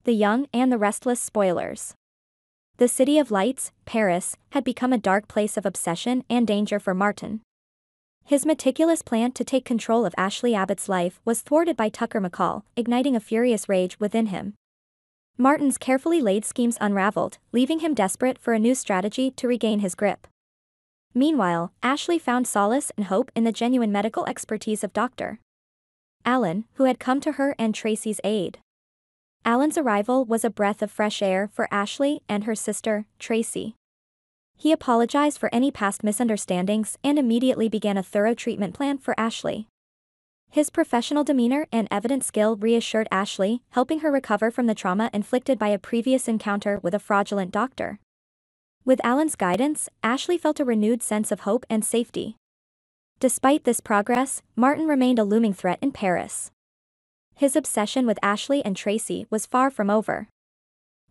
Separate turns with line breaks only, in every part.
the young, and the restless spoilers. The City of Lights, Paris, had become a dark place of obsession and danger for Martin. His meticulous plan to take control of Ashley Abbott's life was thwarted by Tucker McCall, igniting a furious rage within him. Martin's carefully laid schemes unraveled, leaving him desperate for a new strategy to regain his grip. Meanwhile, Ashley found solace and hope in the genuine medical expertise of Dr. Alan, who had come to her and Traci's aid. Alan's arrival was a breath of fresh air for Ashley and her sister, Traci. He apologized for any past misunderstandings and immediately began a thorough treatment plan for Ashley. His professional demeanor and evident skill reassured Ashley, helping her recover from the trauma inflicted by a previous encounter with a fraudulent doctor. With Alan's guidance, Ashley felt a renewed sense of hope and safety. Despite this progress, Martin remained a looming threat in Paris. His obsession with Ashley and Traci was far from over.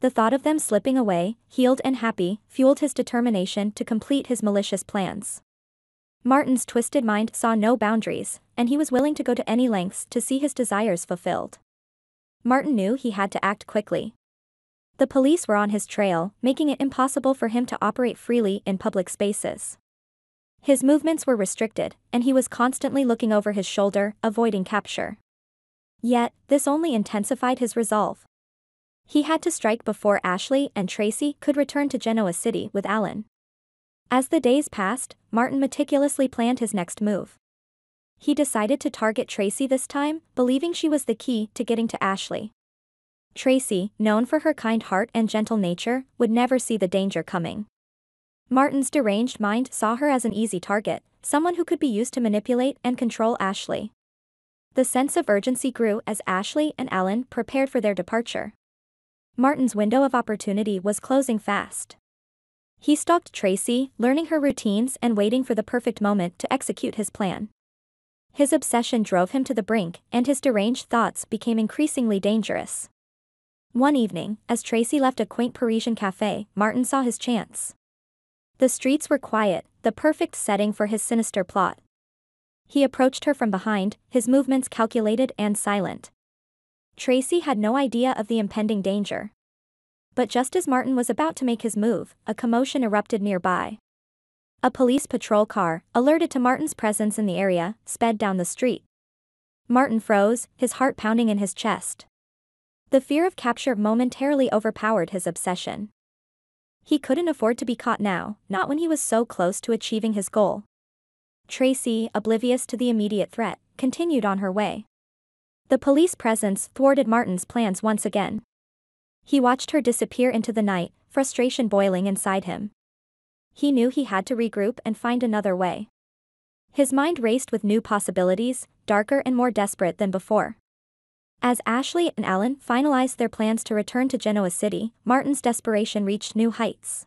The thought of them slipping away, healed and happy, fueled his determination to complete his malicious plans. Martin's twisted mind saw no boundaries, and he was willing to go to any lengths to see his desires fulfilled. Martin knew he had to act quickly. The police were on his trail, making it impossible for him to operate freely in public spaces. His movements were restricted, and he was constantly looking over his shoulder, avoiding capture. Yet, this only intensified his resolve. He had to strike before Ashley and Traci could return to Genoa City with Alan. As the days passed, Martin meticulously planned his next move. He decided to target Traci this time, believing she was the key to getting to Ashley. Traci, known for her kind heart and gentle nature, would never see the danger coming. Martin's deranged mind saw her as an easy target, someone who could be used to manipulate and control Ashley. The sense of urgency grew as Ashley and Alan prepared for their departure. Martin's window of opportunity was closing fast. He stalked Traci, learning her routines and waiting for the perfect moment to execute his plan. His obsession drove him to the brink, and his deranged thoughts became increasingly dangerous. One evening, as Traci left a quaint Parisian café, Martin saw his chance. The streets were quiet, the perfect setting for his sinister plot. He approached her from behind, his movements calculated and silent. Traci had no idea of the impending danger. But just as Martin was about to make his move, a commotion erupted nearby. A police patrol car, alerted to Martin's presence in the area, sped down the street. Martin froze, his heart pounding in his chest. The fear of capture momentarily overpowered his obsession. He couldn't afford to be caught now, not when he was so close to achieving his goal. Traci, oblivious to the immediate threat, continued on her way. The police presence thwarted Martin's plans once again. He watched her disappear into the night, frustration boiling inside him. He knew he had to regroup and find another way. His mind raced with new possibilities, darker and more desperate than before. As Ashley and Alan finalized their plans to return to Genoa City, Martin's desperation reached new heights.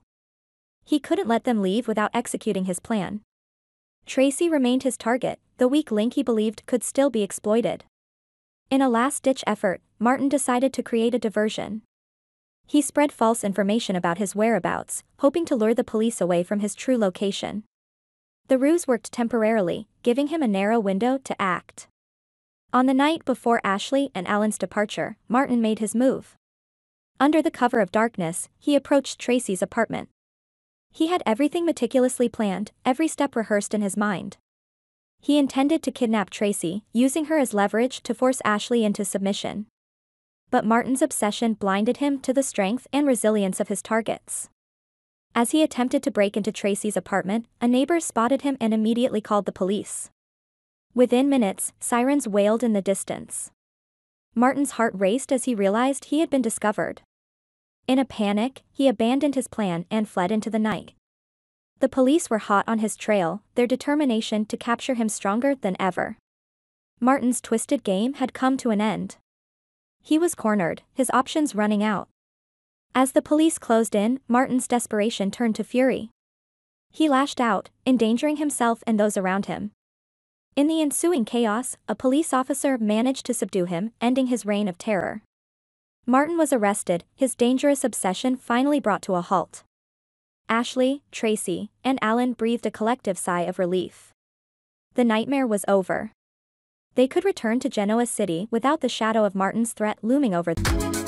He couldn't let them leave without executing his plan. Traci remained his target, the weak link he believed could still be exploited. In a last-ditch effort, Martin decided to create a diversion. He spread false information about his whereabouts, hoping to lure the police away from his true location. The ruse worked temporarily, giving him a narrow window to act. On the night before Ashley and Alan's departure, Martin made his move. Under the cover of darkness, he approached Traci's apartment. He had everything meticulously planned, every step rehearsed in his mind. He intended to kidnap Traci, using her as leverage to force Ashley into submission. But Martin's obsession blinded him to the strength and resilience of his targets. As he attempted to break into Traci's apartment, a neighbor spotted him and immediately called the police. Within minutes, sirens wailed in the distance. Martin's heart raced as he realized he had been discovered. In a panic, he abandoned his plan and fled into the night. The police were hot on his trail, their determination to capture him stronger than ever. Martin's twisted game had come to an end. He was cornered, his options running out. As the police closed in, Martin's desperation turned to fury. He lashed out, endangering himself and those around him. In the ensuing chaos, a police officer managed to subdue him, ending his reign of terror. Martin was arrested, his dangerous obsession finally brought to a halt. Ashley, Traci, and Alan breathed a collective sigh of relief. The nightmare was over. They could return to Genoa City without the shadow of Martin's threat looming over them.